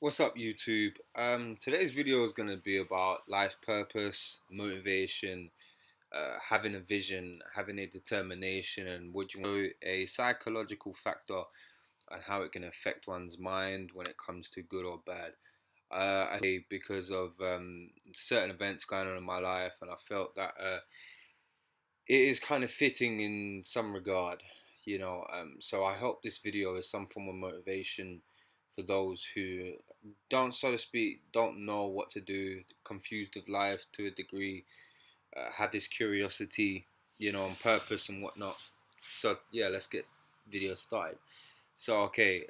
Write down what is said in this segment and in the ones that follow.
What's up, YouTube? Today's video is going to be about life purpose, motivation, having a vision, having a determination, and would you know a psychological factor and how it can affect one's mind when it comes to good or bad. I say because of certain events going on in my life, and I felt that it is kind of fitting in some regard. So I hope this video is some form of motivation for those who don't, so to speak, don't know what to do, confused with life to a degree, have this curiosity, on purpose and whatnot. So yeah, let's get video started. So okay,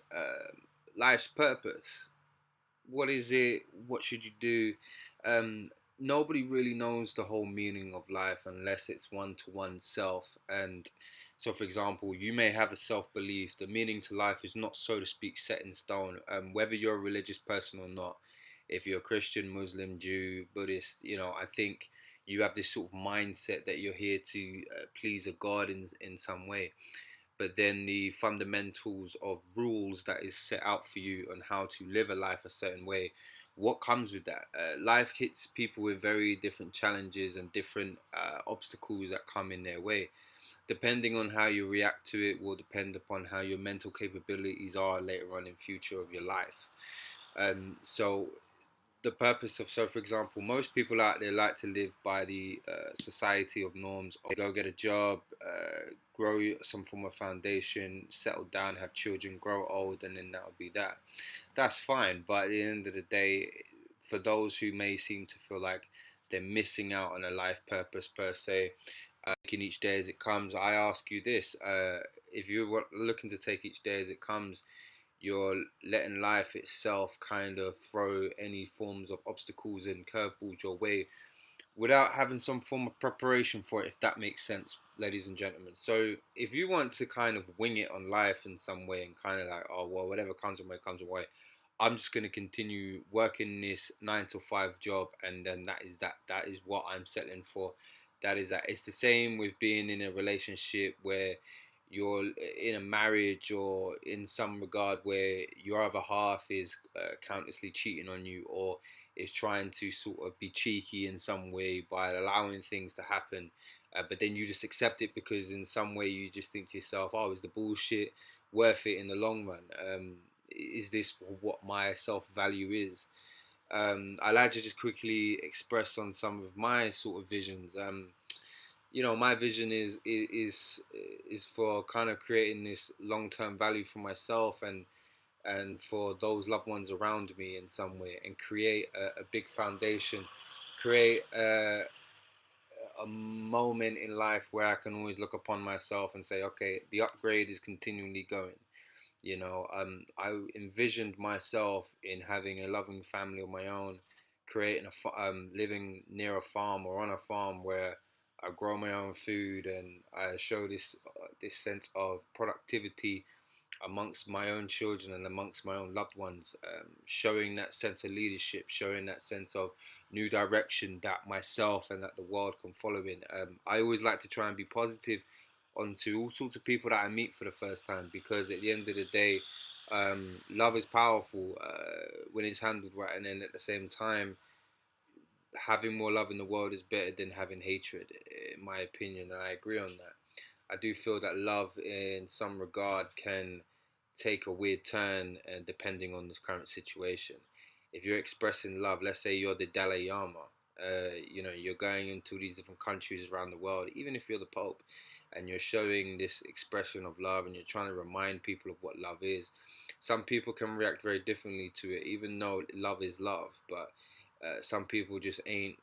life's purpose. What is it? What should you do? Um, Nobody really knows the whole meaning of life unless it's one to oneself. And so, for example, you may have a self belief. The meaning to life is not, so to speak, set in stone. Whether you're a religious person or not, if you're a Christian, Muslim, Jew, Buddhist, I think you have this sort of mindset that you're here to please a God in some way, but then the fundamentals of rules that is set out for you on how to live a life a certain way, what comes with that? Life hits people with very different challenges and different obstacles that come in their way. Depending on how you react to it will depend upon how your mental capabilities are later on in future of your life. So the purpose of, so for example, most people out there like to live by the society of norms. Go get a job, grow some form of foundation, settle down, have children, grow old, and then that'll be that. That's fine, but at the end of the day, for those who may seem to feel like they're missing out on a life purpose per se, taking each day as it comes, I ask you this: if you're looking to take each day as it comes, you're letting life itself kind of throw any forms of obstacles and curveballs your way without having some form of preparation for it, if that makes sense, ladies and gentlemen. So if you want to kind of wing it on life in some way and kind of like, oh well, whatever comes away comes away, I'm just going to continue working this 9 to 5 job, and then that is what I'm settling for. That is that. It's the same with being in a relationship where you're in a marriage or in some regard where your other half is countlessly cheating on you, or is trying to sort of be cheeky in some way by allowing things to happen, but then you just accept it because in some way you just think to yourself, oh, is the bullshit worth it in the long run? Is this what my self value is? I like to just quickly express on some of my sort of visions. My vision is for kind of creating this long term value for myself and for those loved ones around me in some way, and create a big foundation, create a moment in life where I can always look upon myself and say, okay, the upgrade is continually going. I envisioned myself in having a loving family of my own, creating living near a farm or on a farm where I grow my own food and I show this sense of productivity amongst my own children and amongst my own loved ones, showing that sense of leadership, showing that sense of new direction that myself and that the world can follow in. I always like to try and be positive onto all sorts of people that I meet for the first time, because at the end of the day, love is powerful when it's handled right, and then at the same time, having more love in the world is better than having hatred, in my opinion, and I agree on that. I do feel that love, in some regard, can take a weird turn, depending on the current situation. If you're expressing love, let's say you're the Dalai Lama, you're going into these different countries around the world, even if you're the Pope, and you're showing this expression of love, and you're trying to remind people of what love is. Some people can react very differently to it, even though love is love, but some people just ain't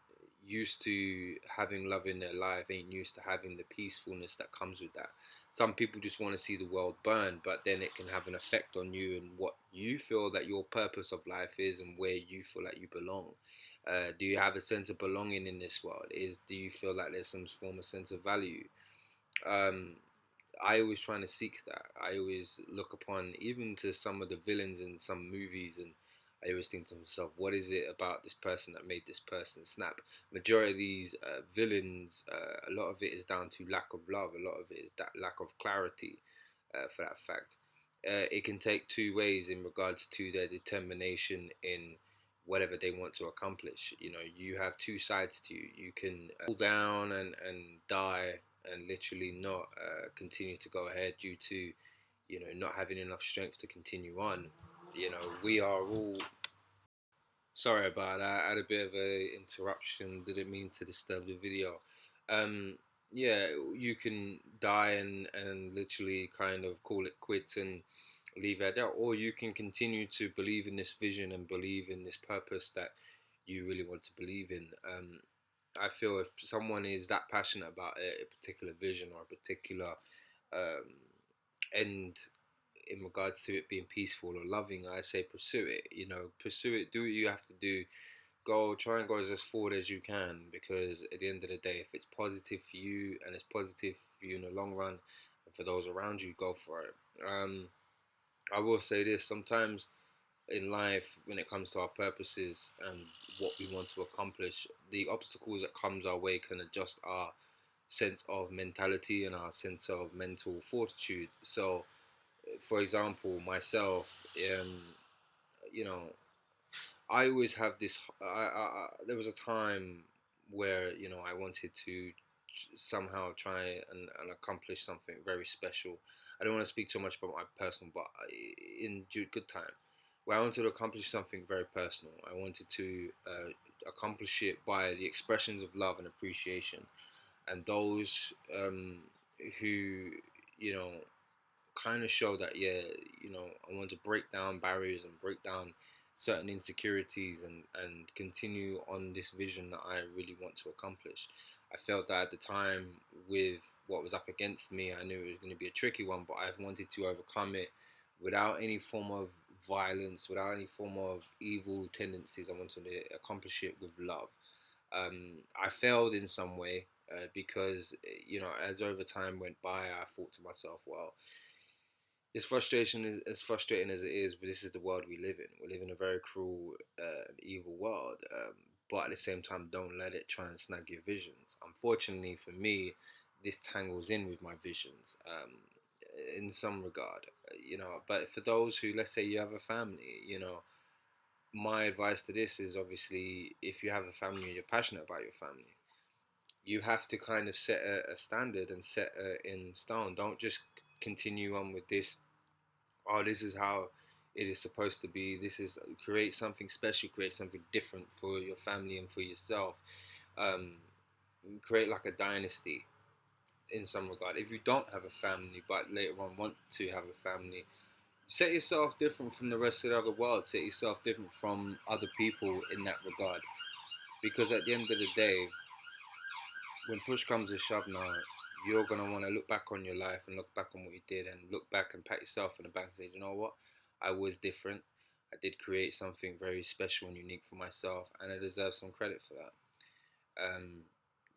used to having love in their life, ain't used to having the peacefulness that comes with that. Some people just want to see the world burn, but then it can have an effect on you and what you feel that your purpose of life is and where you feel like you belong. Do you have a sense of belonging in this world? Do you feel like there's some form of sense of value? Um, I always trying to seek that. I always look upon even to some of the villains in some movies, and I always think to myself, what is it about this person that made this person snap? Majority of these villains, a lot of it is down to lack of love. A lot of it is that lack of clarity, for that fact. it can take two ways in regards to their determination in whatever they want to accomplish. You know, you have two sides to you. You can fall down and die and literally not continue to go ahead due to, you know, not having enough strength to continue on. You know, we are all. Sorry about that. I had a bit of a interruption. Didn't mean to disturb the video. Um, yeah, you can die and literally kind of call it quits and leave it out, or you can continue to believe in this vision and believe in this purpose that you really want to believe in. I feel if someone is that passionate about a particular vision or a particular um, end in regards to it being peaceful or loving, I say pursue it. You know, pursue it. Do what you have to do. Go, try and go as forward as you can, because at the end of the day, if it's positive for you and it's positive for you in the long run, and for those around you, go for it. I will say this: sometimes in life, when it comes to our purposes and what we want to accomplish, the obstacles that comes our way can adjust our sense of mentality and our sense of mental fortitude. So, for example, myself, you know, I always have this. There was a time where, you know, I wanted to somehow try and accomplish something very special. I don't want to speak too much about my personal, but in due good time, where I wanted to accomplish something very personal. I wanted to accomplish it by the expressions of love and appreciation, and those who, you know, kind of show that, yeah, you know, I want to break down barriers and break down certain insecurities and continue on this vision that I really want to accomplish. I felt that at the time, with what was up against me, I knew it was going to be a tricky one, but I wanted to overcome it without any form of violence, without any form of evil tendencies. I wanted to accomplish it with love. I failed in some way, because, you know, as over time went by, I thought to myself, well, this frustration is as frustrating as it is, but this is the world we live in. We live in a very cruel, evil world. But at the same time, don't let it try and snag your visions. Unfortunately for me, this tangles in with my visions, in some regard, you know. But for those who, let's say, you have a family, you know, my advice to this is, obviously, if you have a family and you're passionate about your family, you have to kind of set a standard and set in stone. Don't just continue on with this, oh, this is how it is supposed to be. This is, create something special, create something different for your family and for yourself. Um, Create like a dynasty in some regard. If you don't have a family, but later on want to have a family, set yourself different from the rest of the other world. Set yourself different from other people in that regard. Because at the end of the day, when push comes to shove now, you're gonna want to look back on your life and look back on what you did and look back and pat yourself on the back and say, you know what, I was different. I did create something very special and unique for myself, and I deserve some credit for that. Um,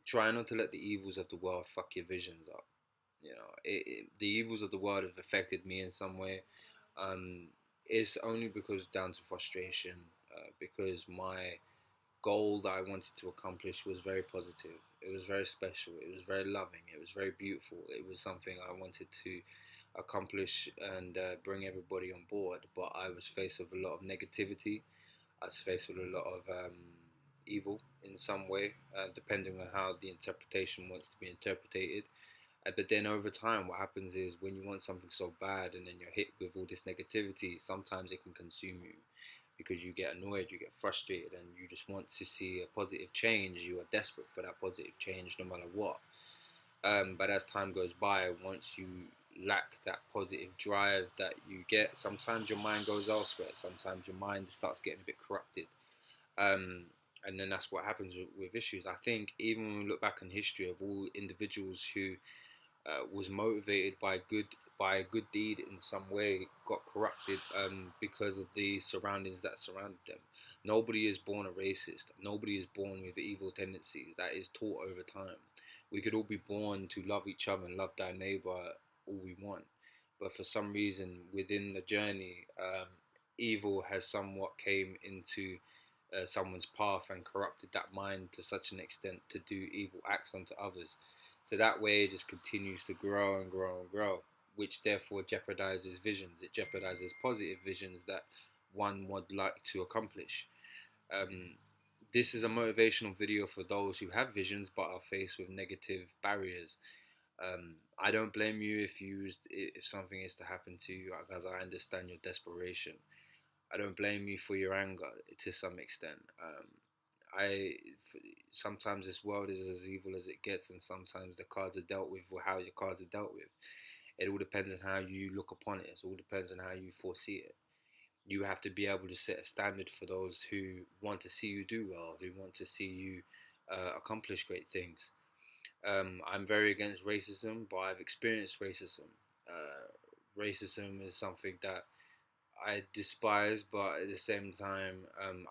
Try not to let the evils of the world fuck your visions up. You know, the evils of the world have affected me in some way. Um, it's only because down to frustration, because my goal that I wanted to accomplish was very positive. It was very special. It was very loving. It was very beautiful. It was something I wanted to accomplish and bring everybody on board. But I was faced with a lot of negativity. I was faced with a lot of evil in some way, depending on how the interpretation wants to be interpreted. But then over time, what happens is, when you want something so bad and then you're hit with all this negativity, sometimes it can consume you, because you get annoyed, you get frustrated, and you just want to see a positive change. You are desperate for that positive change no matter what. But as time goes by, once you lack that positive drive that you get, sometimes your mind goes elsewhere. Sometimes your mind starts getting a bit corrupted. Um, and then that's what happens with issues. I think even when we look back in history of all individuals who was motivated by a good deed in some way, got corrupted because of the surroundings that surrounded them. Nobody is born a racist. Nobody is born with evil tendencies. That is taught over time. We could all be born to love each other and love thy neighbor all we want, but for some reason within the journey, evil has somewhat came into someone's path and corrupted that mind to such an extent to do evil acts onto others. So that way it just continues to grow and grow and grow. which therefore jeopardizes visions. It jeopardizes positive visions that one would like to accomplish. Um, this is a motivational video for those who have visions but are faced with negative barriers. I don't blame you if something is to happen to you, because I understand your desperation. I don't blame you for your anger to some extent. I Sometimes this world is as evil as it gets, and sometimes the cards are dealt with or how your cards are dealt with. It all depends on how you look upon it. It all depends on how you foresee it. You have to be able to set a standard for those who want to see you do well, who want to see you accomplish great things. I'm very against racism, but I've experienced racism. Racism is something that I despise, but at the same time,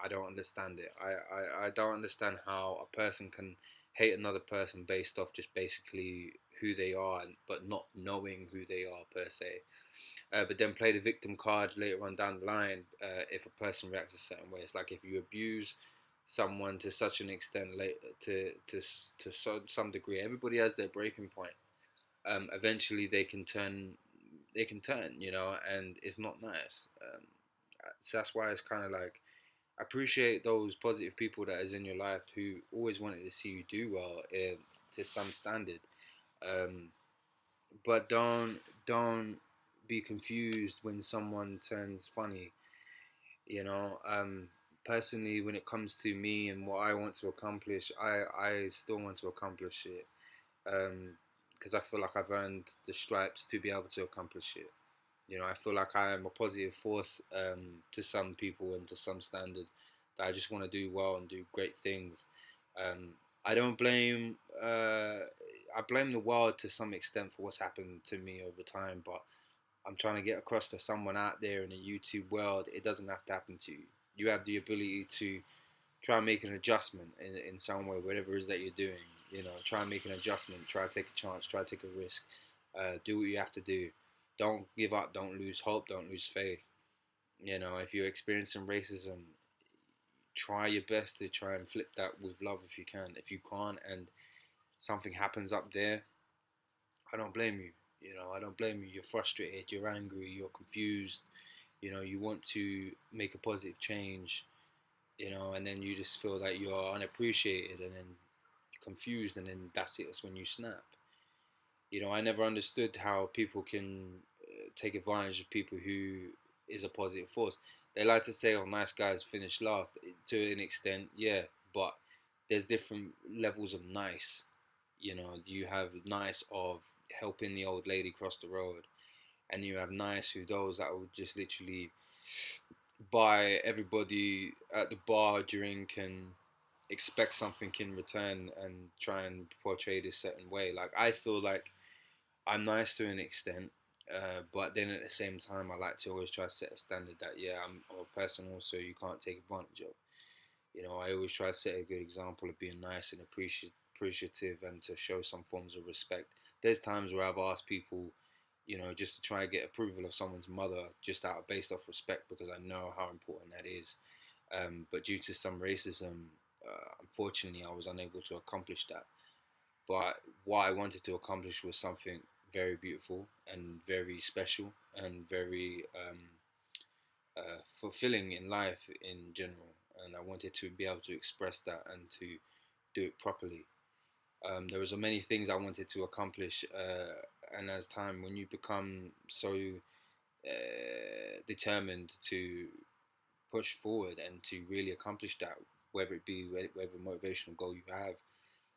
I don't understand it. I don't understand how a person can hate another person based off just basically who they are, but not knowing who they are per se. But then play the victim card later on down the line if a person reacts a certain way. It's like if you abuse someone to such an extent, some degree, everybody has their breaking point. Eventually, they can turn, and it's not nice. So that's why it's kind of like I appreciate those positive people that is in your life who always wanted to see you do well to some standard. Um, but don't be confused when someone turns funny. You know, personally, when it comes to me and what I want to accomplish, I still want to accomplish it because I feel like I've earned the stripes to be able to accomplish it. I feel like I am a positive force to some people and to some standard that I just want to do well and do great things. Um, I don't blame. I blame the world to some extent for what's happened to me over time, but I'm trying to get across to someone out there in the YouTube world. It doesn't have to happen to you. You have the ability to try and make an adjustment in some way, whatever it is that you're doing. Try and make an adjustment. Try to take a chance. Try to take a risk. Do what you have to do. Don't give up. Don't lose hope. Don't lose faith. If you're experiencing racism, try your best to try and flip that with love if you can. If you can't, and something happens up there, I don't blame you. I don't blame you. You're frustrated. You're angry. You're confused. You want to make a positive change. And then you just feel that you're unappreciated, and then confused, and then that's it. That's when you snap. I never understood how people can take advantage of people who is a positive force. They like to say, "Oh, nice guys finish last." To an extent, yeah, but there's different levels of nice. You have nice of helping the old lady cross the road, and you have nice who those that will just literally buy everybody at the bar a drink and expect something in return and try and portray this certain way. Like I feel like I'm nice to an extent, but then at the same time, I like to always try to set a standard that yeah, I'm a person also you can't take advantage of. I always try to set a good example of being nice and appreciative and to show some forms of respect. There's times where I've asked people, just to try and get approval of someone's mother just out of based off respect because I know how important that is. But due to some racism, unfortunately, I was unable to accomplish that. But what I wanted to accomplish was something very beautiful and very special and very fulfilling in life in general. And I wanted to be able to express that and to do it properly. There was many things I wanted to accomplish, and as time, when you become so determined to push forward and to really accomplish that, whether it be whatever motivational goal you have,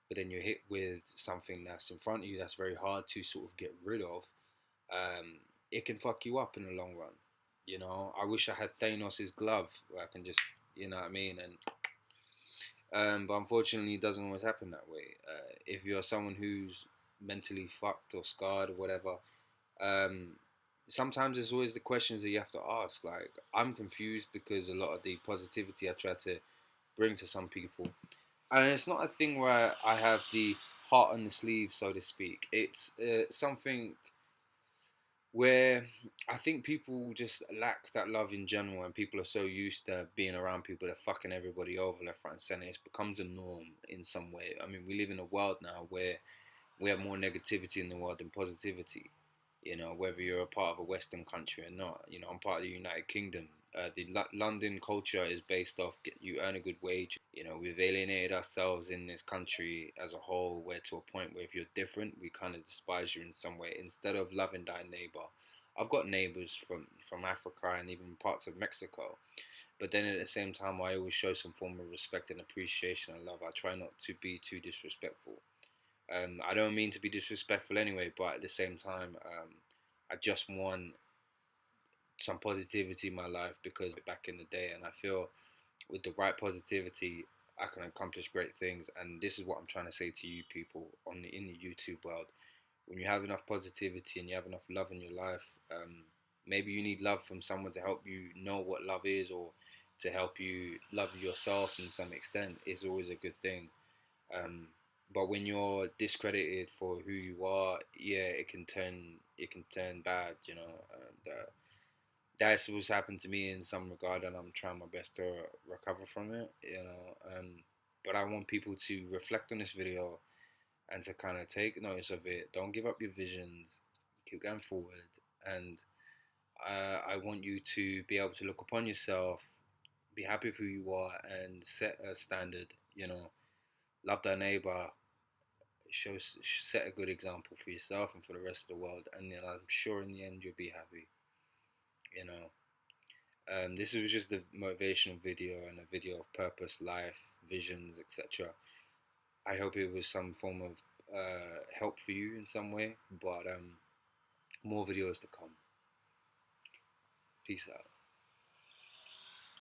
but then you're hit with something that's in front of you that's very hard to sort of get rid of, it can fuck you up in the long run. I wish I had Thanos's glove where I can just, you know what I mean, and but unfortunately, it doesn't always happen that way. If you're someone who's mentally fucked or scarred or whatever, um, sometimes it's always the questions that you have to ask. Like, I'm confused because a lot of the positivity I try to bring to some people, and it's not a thing where I have the heart on the sleeve, so to speak. It's something where I think people just lack that love in general, and people are so used to being around people that are fucking everybody over left, right, and center. It becomes a norm in some way. I mean, we live in a world now where we have more negativity in the world than positivity. Whether you're a part of a Western country or not. I'm part of the United Kingdom. The London culture is based off you earn a good wage. We've alienated ourselves in this country as a whole, where to a point where if you're different, we kind of despise you in some way instead of loving thy neighbor. I've got neighbors from Africa and even parts of Mexico, but then at the same time, I always show some form of respect and appreciation and love. I try not to be too disrespectful. I don't mean to be disrespectful anyway, but at the same time, I just want some positivity in my life because back in the day, and I feel with the right positivity, I can accomplish great things. And this is what I'm trying to say to you people in the YouTube world. When you have enough positivity and you have enough love in your life, maybe you need love from someone to help you know what love is, or to help you love yourself in some extent, is always a good thing. Um, but when you're discredited for who you are, yeah, it can turn bad, and that's what's happened to me in some regard, and I'm trying my best to recover from it. But I want people to reflect on this video and to kind of take notice of it. Don't give up your visions. Keep going forward, and I want you to be able to look upon yourself, be happy with who you are, and set a standard. Love thy neighbor. Set a good example for yourself and for the rest of the world, and then I'm sure in the end you'll be happy. You know. This was just a motivational video and a video of purpose, life, visions, etc. I hope it was some form of help for you in some way, but more videos to come. Peace out.